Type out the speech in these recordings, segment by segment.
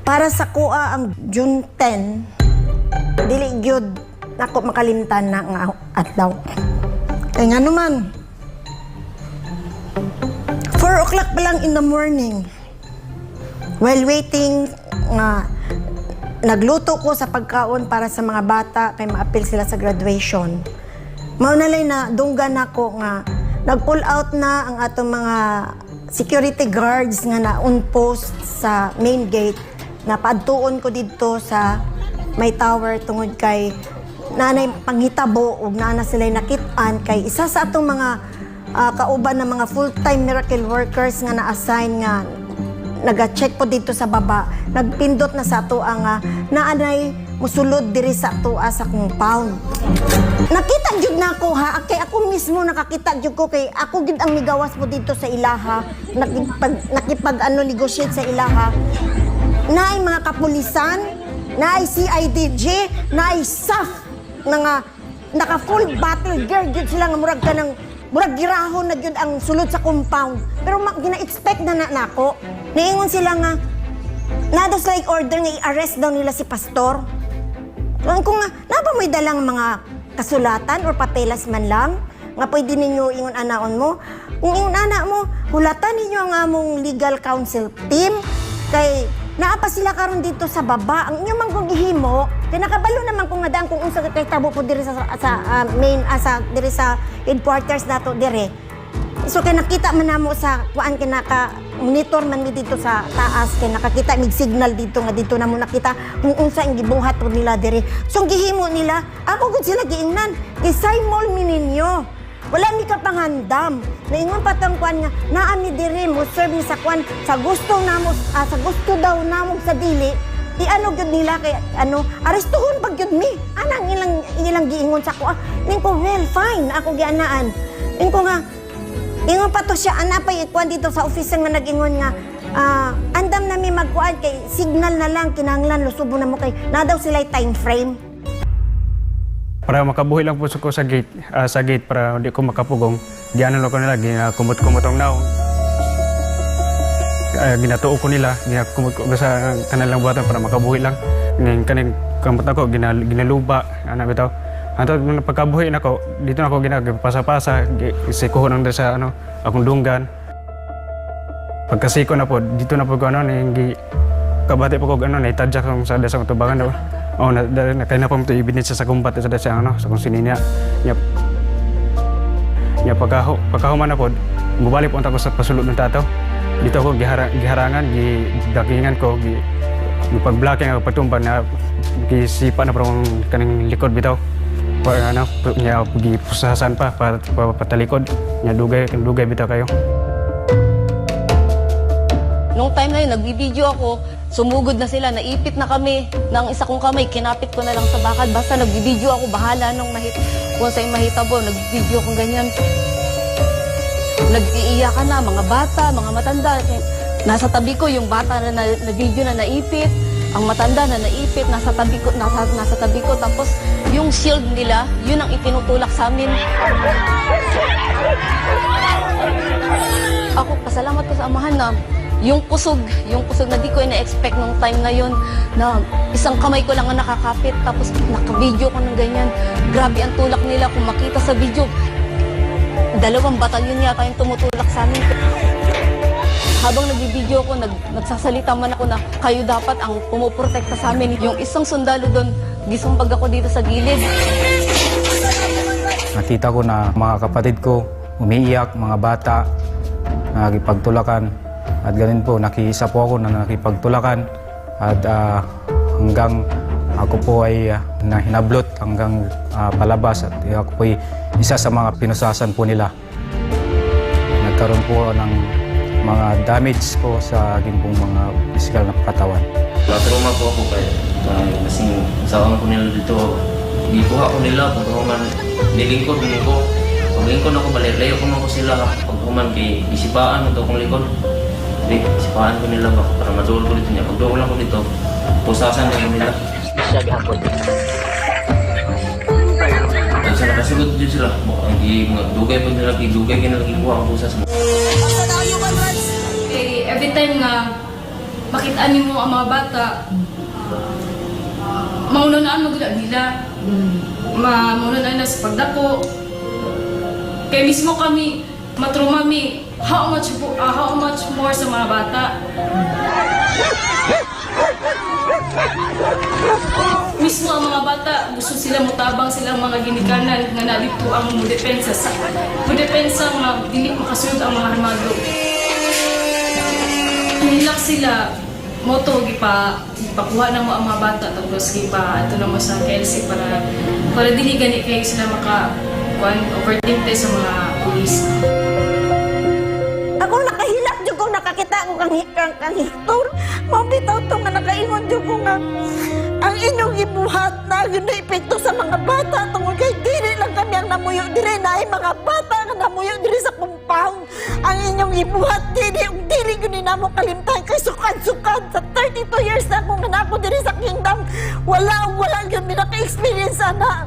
Para sa kuha ang June 10, dili gyud nako makalimtan na nga adlaw. Kaya nga naman, 4 o'clock pa lang in the morning, while waiting nga nagluto ko sa pagkaon para sa mga bata kay ma-appeal sila sa graduation. Maunalay na dunggan ako nga nag-pull out na ang atong mga security guards nga na on post sa main gate. Napadtuon ko dito sa may tower tungod kay nanay panghitabo ug nana sila nakit-an kay isa sa atong mga kauban ng mga full-time miracle workers nga na-assign nga naga-check po dito sa baba, nagpindot na sa ato ang naanay musulod diri sa tuwa sa compound. Nakita jud nako ha, kay ako mismo nakakita jud ko kay ako gid ang migawas po dito sa ilaha, nakipag negotiate sa ilaha. Naay mga kapulisan, naay CIDG, naay SAF nga naka full battle gear jud sila nga murag kanang murag girahon na jud ang sulod sa compound. Pero gina-expect na nako. Niingon sila nga nados like order nga i-arrest daw nila si pastor. Kung nga, napa mo'y dalang mga kasulatan or papelas man lang, nga pwede ninyo ingon anaon mo. Kung ingon ana mo, hulatan ninyo ang among legal counsel team, kay naapa sila karon dito sa baba. Ang inyong manggong gihimo, kay nakabalo naman kung nga daan kung unsa kay tabo po diri sa diri sa headquarters nato dire. So kay nakita man namo sa kuan kay naka-monitor man mi dito sa taas kay nakakita mig signal dito nga dito namo nakita kung unsa ang gibuhat po nila dire. So ang gihimo nila, ako gud sila giingnan, gisaymol mi ninyo. Wala mi ka panghandam. Naingon patang kuan nga naa mi dire mo serve mi sa kuan sa gusto namo sa gusto daw namo sa dili. Iano gyud nila kay arestuhon pag gyud mi. Anang ilang giingon sa ko. Ning ko well fine ako gianaan. Ning ko nga ingon pa to siya, anapay ikuan dito sa office nga nag-ingon nga, andam na mi magkuan kay signal na lang, kinahanglan, lusubo na mo kay, na daw sila time frame. Para makabuhi lang po ko sa gate para hindi ko makapugong, gianan ko nila, ginakumot-kumot ang naong. Ginatuo ko nila, ginakumot ko sa kanilang buhatan para makabuhi lang. Kaning kamot ako, ginaluba, ano bitaw. Anto pagkabuhi nako, dito na ako ginagpasa-pasa, sikuhon ang sa akong dunggan. Pagkasiko na po, dito na po ko ni kabati po ko naitadya kong sa desang tubangan daw. Oh, kaya na po ito ibinit sa kumpat sa desang sa kung sininya. Nya pagkahuman na po, mubalik po ako sa pasulod ng tataw. Dito ako giharangan, gidakingan ko, pag-blocking ako patumban na gisipa na parang kaning likod bitaw. Niya pergi pusasan pa patalikod niya dugay bitaw kayo. Nung time na yun, nagbibideo ako, sumugod na sila, naipit na kami ng isa kong kamay, kinapit ko na lang sa bakad, basta nagbibideo ako, bahala nung kung sa'yo mahitabo, nagbibideo akong ganyan. Nag-iiyakan na, mga bata, mga matanda. Nasa tabi ko yung bata na video na naipit, ang matanda na naipit, nasa tabi ko, tapos yung shield nila, yun ang itinutulak sa amin. Ako, pasalamat ko sa amahan na yung kusog na di ko ina-expect nung time na yun, na isang kamay ko lang ang nakakapit, tapos naka-video ko ng ganyan. Grabe ang tulak nila, kung makita sa video, 2 batalyon yata yung tumutulak sa amin. Habang nagbibideo ko, nagsasalita man ako na kayo dapat ang pumuprotekta sa amin. Yung isang sundalo doon, gisumbag ako dito sa gilid. Nakita ko na mga kapatid ko umiiyak, mga bata, nakikipagtulakan. At ganun po, nakiisa po ako na nakipagtulakan. At hanggang ako po ay hinablot hanggang palabas. At ako po ay isa sa mga pinusasan po nila. Nagkaroon po ng mga damage ko sa aking pong mga physical na katawan. Trauma po ako kaya kasi sawang ko nila dito. Gibuha ko nila paghuman nilingkod ko. Paglingkod ako balik-layo ko man ko sila paghuman kay gisipaan mo kong lingkod. Di sipaan ko nila ba para madul ko dito niya. Pagduol lang ko dito. Pusasan ko nila. Siya gihapon. Sa nakasugod din sila. Dugay po nila, gibuha ang pusas mo. Every time nga makitaan mo ang mga bata, maunanaan mo gila nila. Maunanaan na sa pagdako. Kaya mismo kami, matrumami, how much more sa mga bata. Mismo ang mga bata, gusto sila mutabang silang mga ginikanan nga nalito ang mudepensa nga dili makasunod ang mga armado. Hilak sila, moto gipakuha na mo ang mga bata tapos ito na mo sa KLC para dili gani kayo sila overtinte sa mga pulis. Ako nakahilak dyan kung nakakita ko kang Hector. Mabitaw ito nga nakaingon dyan ko nga ang inyong ibuhat na yun na epekto sa mga bata. Tungkol kay dili lang kami ang namuyo dire na ay mga bata nga namuyo dire sa compound. Ang inyong ibuhat dili yun na mo kalimtahan kay sukad-sukad. Sa 32 years na akong nanako dire sa kingdom, wala yun minaka-experience ana.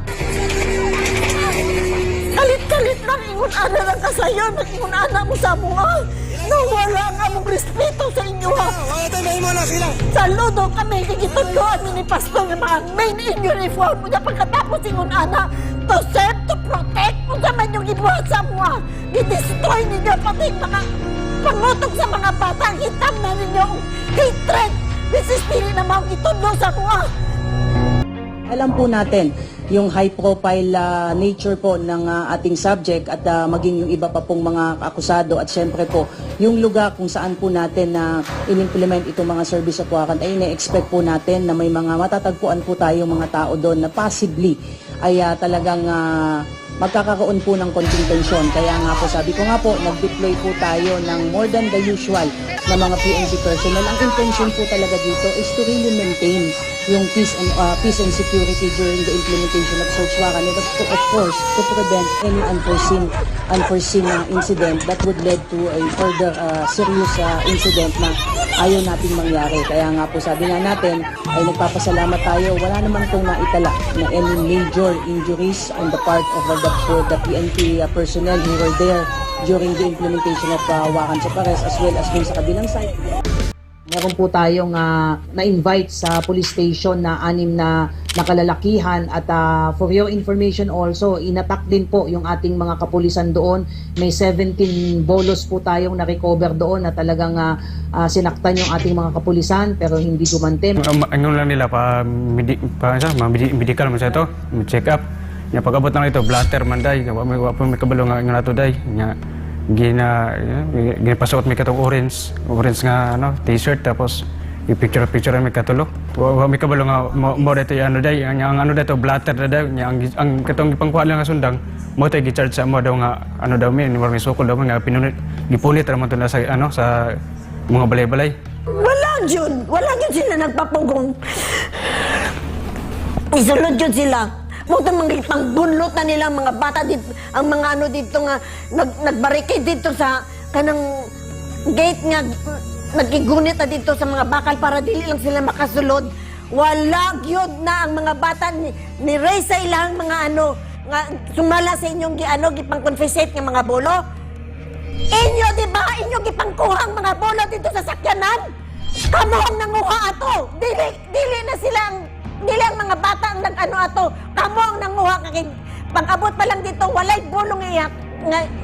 Kalit-kalit lang ingon ana lang kasayo, nag-ingon ana mo sa mga na wala nga mong respeto sa inyo ha. Saludo kami kikitudloan ni Pastor ng mga main in uniform mo na pagkatapos ingon ana to serve, to protect mo naman yung ibuhat sa mga gidestroy ninyo pati mga pangutok sa mga bata ang hitam na ninyo hatred. This is pili na maong itudlo sa mga. Alam po natin yung high profile nature po ng ating subject at maging yung iba pa pong mga akusado at syempre po yung lugar kung saan po natin na in-implement itong mga service of warrant ay ina-expect po natin na may mga matatagpuan po tayong mga tao doon na possibly ay talagang magkakaroon po ng konting tensyon. Kaya nga po sabi ko nga po, nag-deploy po tayo ng more than the usual na mga PNP personnel. Ang intention po talaga dito is to really maintain yung peace and security during the implementation of search warrant and of course to prevent any unforeseen incident that would lead to a further serious incident na ayaw nating mangyari. Kaya nga po sabi nga natin ay nagpapasalamat tayo. Wala naman pong naitala na any major injuries on the part of the PNP personnel who were there during the implementation of warrants of arrest as well as dun sa kabilang site. Meron po tayong na-invite sa police station na 6 na nakalalakihan at for your information also, inatak din po yung ating mga kapulisan doon. May 17 bolos po tayong na-recover doon na talagang sinaktan yung ating mga kapulisan pero hindi gumante. Ano lang nila medical man sa ito, check up. Nya pag-abot lang ito, blatter man day, wa po may kabalo nga nato day. Nya ginapasuot may katong orange nga t-shirt tapos i-picture may katulo. Wa may kabalo nga mo dito day, ang dito blatter day, nya ang katong ipangkuha lang nga sundang mo tay gi-charge sa mo daw nga may sukol daw nga gipunit ra man to na sa sa mga balay-balay. Wala yun sila nagpapugong. Isulod yun sila. Muta mga pangbunlot na nila mga bata dito, ang mga dito nga nagbarricade dito sa kanang gate nga nagigunit na dito sa mga bakal para dili lang sila makasulod. Wala gyud na ang mga bata ni Ray sa ilang mga nga sumala sa inyong gipang-confiscate nga mga bolo. Inyo di ba inyo gipangkuha ang mga bolo dito sa sakyanan? Kamo ang nanguha ato. Dili na silang dili ang mga bata ang ato, kamo ang nanguha kay pag-abot pa lang dito walay bulong nga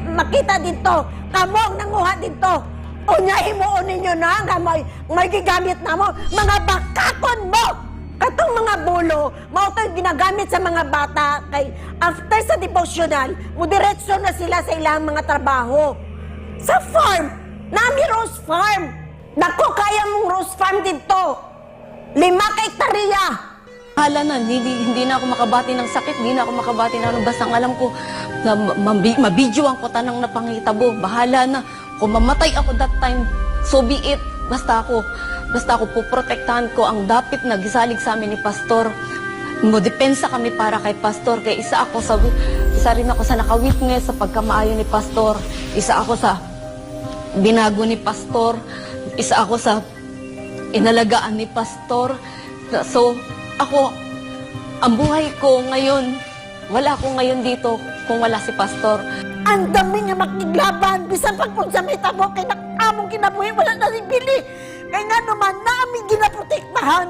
makita dito, kamo ang nanguha dito. Unya himuon ninyo na nga may gigamit na mo mga bakakon mo. Katong mga bulo, mao to ginagamit sa mga bata kay after sa devotional, mudiretso na sila sa ilang mga trabaho. Sa farm, nami Rose Farm. Dako kaya mong Rose Farm dito. 5 hektarya. Hala na, hindi na ako makabati ng sakit, hindi na ako makabati ng basta ang alam ko na mabidyoan ko tanang napangitabo. Bahala na, kung mamatay ako that time, so be it. Basta ako puprotektahan ko ang dapit na gisalig sa amin ni Pastor. Modepensa kami para kay Pastor, kaya isa rin ako sa nakawitness sa pagkamaayo ni Pastor, isa ako sa binago ni Pastor, isa ako sa inalagaan ni Pastor. So, ako, ang buhay ko ngayon, wala ako ngayon dito kung wala si Pastor. Ang dami nga makiglaban, bisan pag kung sa may tabo kay nakamong kinabuhi, wala na rin bili. Kaya nga naman, namin ginaprotektahan.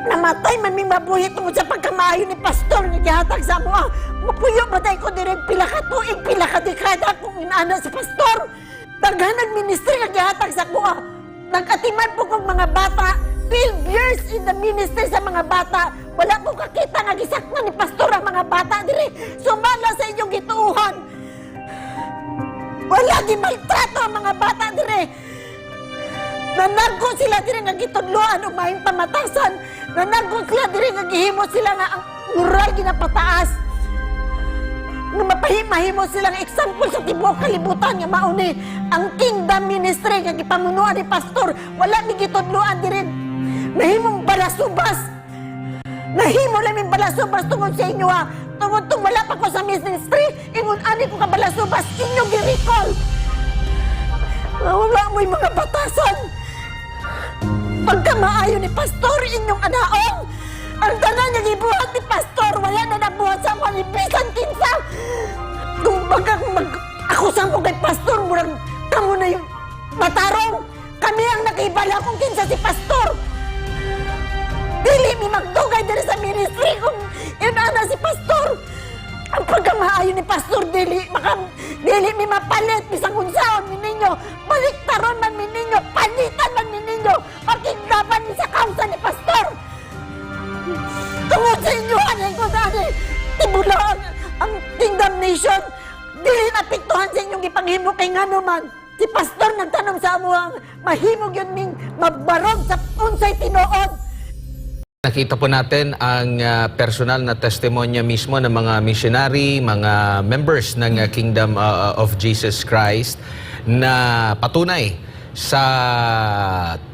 Namatay man may mabuhi tungkol sa pagkamaayo ni pastor nga gihatag sa ako. Mapuyo matay ko direk pila ka tuig, pila ka dekada kung inaana sa pastor. Daghanang ministry nga gihatag sa ako. Nagkatiman po kong mga bata, 12 years in the ministry sa mga bata. Wala ko kakita nga gisaktan ni pastor ang mga bata dire. Sumala sa inyong gituuhan. Wala gimaltrato ang mga bata dire. Nanargo sila dire nga gitudloan o maing pamatasan. Nanargo sila dire nga gihimo sila nga ang moral ginapataas. Nga mahimo silang example sa tibuok kalibutan nga mauni ang kingdom ministry nga gipamunuan ni pastor. Wala mi gitudloan dire. Nahimong balasubas. Nahimo namin balasubas tungod sa inyo ha. Tungod wala pa ko sa ministry, ingon ani ko ka balasubas inyo gi-recall. Wala mo'y mga batasan. Pagka maayo ni pastor inyong anaong, ang tanan niya gibuhat ni pastor, wala na nabuhat sa mga ni bisan kinsa. Kung bagang mag-akusan ko kay pastor, murang kamo na yung matarong. Kami ang nakibala kung kinsa si pastor. Dili mi magdugay diri sa ministry kung inana si pastor. Ang pagkamaayo ni pastor, dili mi mapalit bisang unsaon mi ninyo. Baliktaron man mi ninyo, palitan man mi ninyo. Pakinggapan mi sa kausa ni pastor. Tungod sa inyo, anay ko dali, tibulaan ang kingdom nation. Dili napiktuhan sa inyong ipanghimo kay nga naman. Si pastor nagtanong sa amo ang mahimog yun ming mabarog sa unsay tinuod. Nakita po natin ang personal na testimonya mismo ng mga missionary, mga members ng Kingdom of Jesus Christ na patunay sa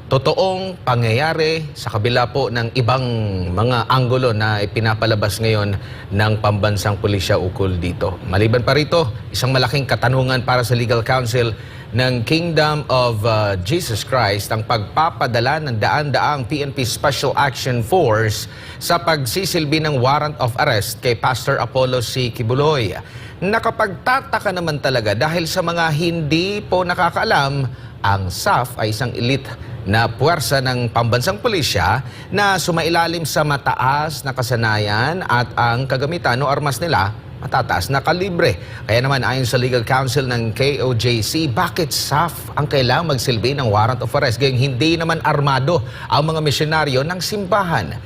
totoong pangyayari sa kabila po ng ibang mga anggulo na ipinapalabas ngayon ng pambansang pulisya ukol dito. Maliban pa rito, isang malaking katanungan para sa legal counsel ng Kingdom of Jesus Christ ang pagpapadala ng daan-daang PNP Special Action Force sa pagsisilbi ng warrant of arrest kay Pastor Apollo C. Kibuloy. Nakapagtataka naman talaga dahil sa mga hindi po nakakaalam, ang SAF ay isang elite na puwersa ng pambansang pulisya na sumailalim sa mataas na kasanayan at ang kagamitan o armas nila matataas na kalibre. Kaya naman ayon sa legal counsel ng KOJC, bakit SAF ang kailangang magsilbi ng warrant of arrest gayong hindi naman armado ang mga misyonaryo ng simbahan?